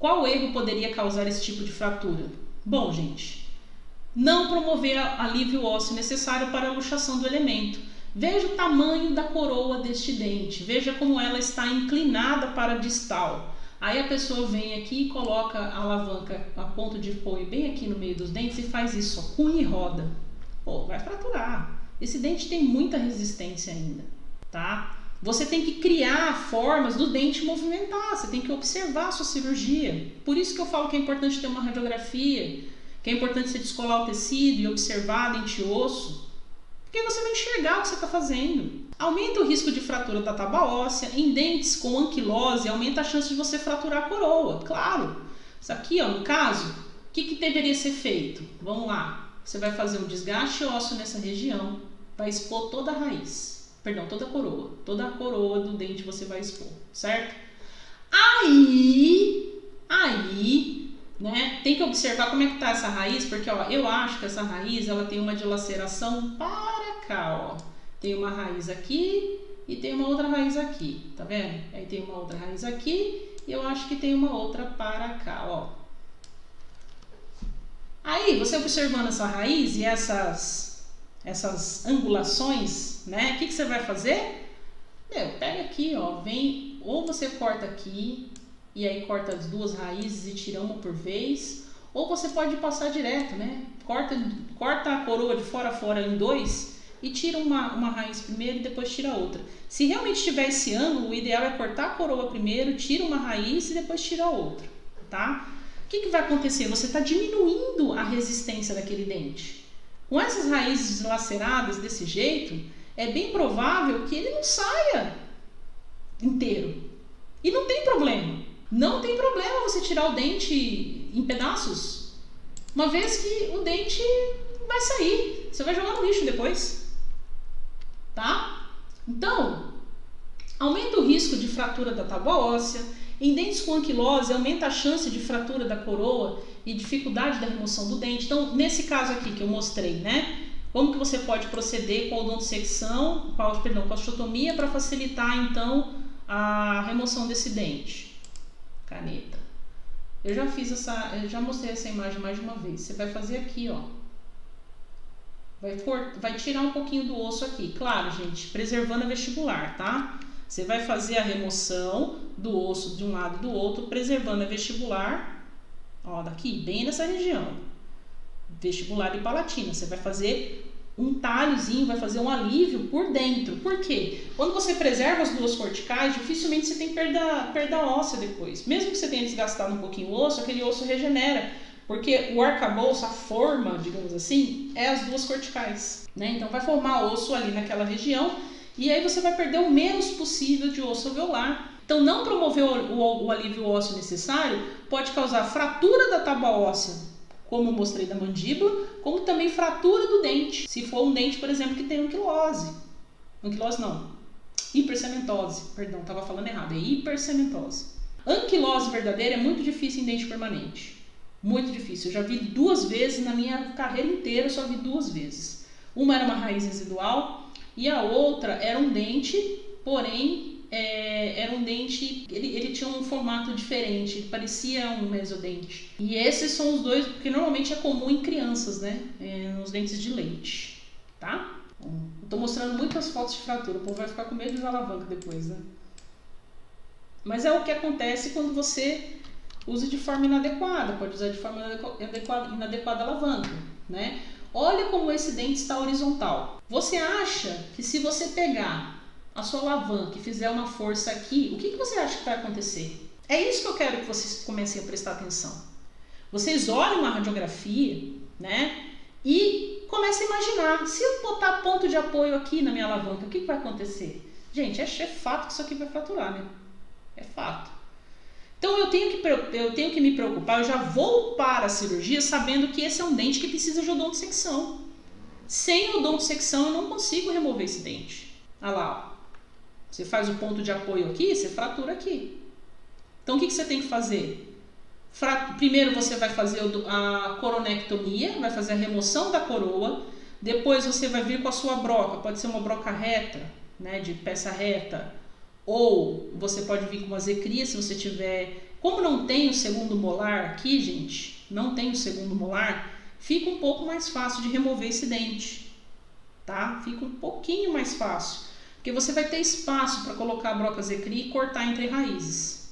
Qual erro poderia causar esse tipo de fratura? Bom, gente, não promover alívio ósseo necessário para a luxação do elemento. Veja o tamanho da coroa deste dente, veja como ela está inclinada para a distal. Aí a pessoa vem aqui e coloca a alavanca, a ponto de apoio bem aqui no meio dos dentes e faz isso, ó, cunha e roda. Pô, vai fraturar. Esse dente tem muita resistência ainda, tá? Você tem que criar formas do dente movimentar, você tem que observar a sua cirurgia. Por isso que eu falo que é importante ter uma radiografia, que é importante você descolar o tecido e observar dente e osso, porque você vai enxergar o que você está fazendo. Aumenta o risco de fratura da tábua óssea. Em dentes com anquilose, aumenta a chance de você fraturar a coroa, claro. Isso aqui, ó, no caso, o que deveria ser feito? Vamos lá. Você vai fazer um desgaste ósseo nessa região, vai expor toda a raiz. Perdão, toda a coroa do dente você vai expor, certo? Aí, né, tem que observar como é que tá essa raiz, porque, ó, eu acho que essa raiz, ela tem uma dilaceração para cá, ó. Tem uma raiz aqui e tem uma outra raiz aqui, tá vendo? Aí tem uma outra raiz aqui e eu acho que tem uma outra para cá, ó. Aí, você observando essa raiz e essas angulações, né? O que você vai fazer? Pega aqui, ó, vem, ou você corta aqui e aí corta as duas raízes e tira uma por vez, ou você pode passar direto, né? Corta a coroa de fora a fora em dois e tira uma raiz primeiro e depois tira a outra. Se realmente tiver esse ângulo, o ideal é cortar a coroa primeiro, tira uma raiz e depois tira a outra, tá? O que vai acontecer? Você está diminuindo a resistência daquele dente. Com essas raízes dilaceradas desse jeito, é bem provável que ele não saia inteiro. E não tem problema. Não tem problema você tirar o dente em pedaços, uma vez que o dente vai sair. Você vai jogar no lixo depois. Tá? Então, aumenta o risco de fratura da tábua óssea. Em dentes com anquilose, aumenta a chance de fratura da coroa e dificuldade da remoção do dente. Então, nesse caso aqui que eu mostrei, né? Como que você pode proceder com a odontodissecção, com a osteotomia para facilitar, então, a remoção desse dente? Caneta. Eu já mostrei essa imagem mais de uma vez. Você vai fazer aqui, ó. Vai tirar um pouquinho do osso aqui. Claro, gente, preservando a vestibular, tá? Você vai fazer a remoção do osso de um lado e do outro, preservando a vestibular, ó, daqui, bem nessa região. Vestibular e palatina. Você vai fazer um talhozinho, vai fazer um alívio por dentro. Por quê? Quando você preserva as duas corticais, dificilmente você tem perda óssea depois. Mesmo que você tenha desgastado um pouquinho o osso, aquele osso regenera. Porque o arcabouço, a forma, digamos assim, é as duas corticais, né? Então vai formar osso ali naquela região e aí você vai perder o menos possível de osso alveolar. Então não promover o alívio ósseo necessário pode causar fratura da tábua óssea, como eu mostrei da mandíbula, como também fratura do dente, se for um dente, por exemplo, que tem anquilose. Anquilose não, hipercementose, perdão, estava falando errado, é hipercementose. Anquilose verdadeira é muito difícil em dente permanente. Muito difícil. Eu já vi 2 vezes na minha carreira inteira, eu só vi 2 vezes. Uma era uma raiz residual e a outra era um dente, porém era um dente, ele tinha um formato diferente, parecia um mesodente. E esses são os dois, porque normalmente é comum em crianças, né? Nos dentes de leite, tá? Estou mostrando muitas fotos de fratura, o povo vai ficar com medo de usar alavanca depois, né? Mas é o que acontece quando você usa de forma inadequada, pode usar de forma inadequada a alavanca, né? Olha como esse dente está horizontal. Você acha que se você pegar a sua alavanca e fizer uma força aqui, o que você acha que vai acontecer? É isso que eu quero que vocês comecem a prestar atenção. Vocês olhem uma radiografia, né? E comecem a imaginar, se eu botar ponto de apoio aqui na minha alavanca, o que vai acontecer? Gente, é fato que isso aqui vai fraturar, né? É fato. Então eu tenho que me preocupar, eu já vou para a cirurgia sabendo que esse é um dente que precisa de odontodissecção. Sem odontodissecção eu não consigo remover esse dente. Olha lá, ó. Você faz o ponto de apoio aqui, você fratura aqui. Então o que você tem que fazer? Primeiro você vai fazer a coronectomia, vai fazer a remoção da coroa, depois você vai vir com a sua broca, pode ser uma broca reta, né, de peça reta, ou você pode vir com uma zecria se você tiver Como não tem o segundo molar aqui, gente, não tem o segundo molar, fica um pouco mais fácil de remover esse dente, tá? Fica um pouquinho mais fácil, porque você vai ter espaço para colocar a broca Zecri e cortar entre raízes.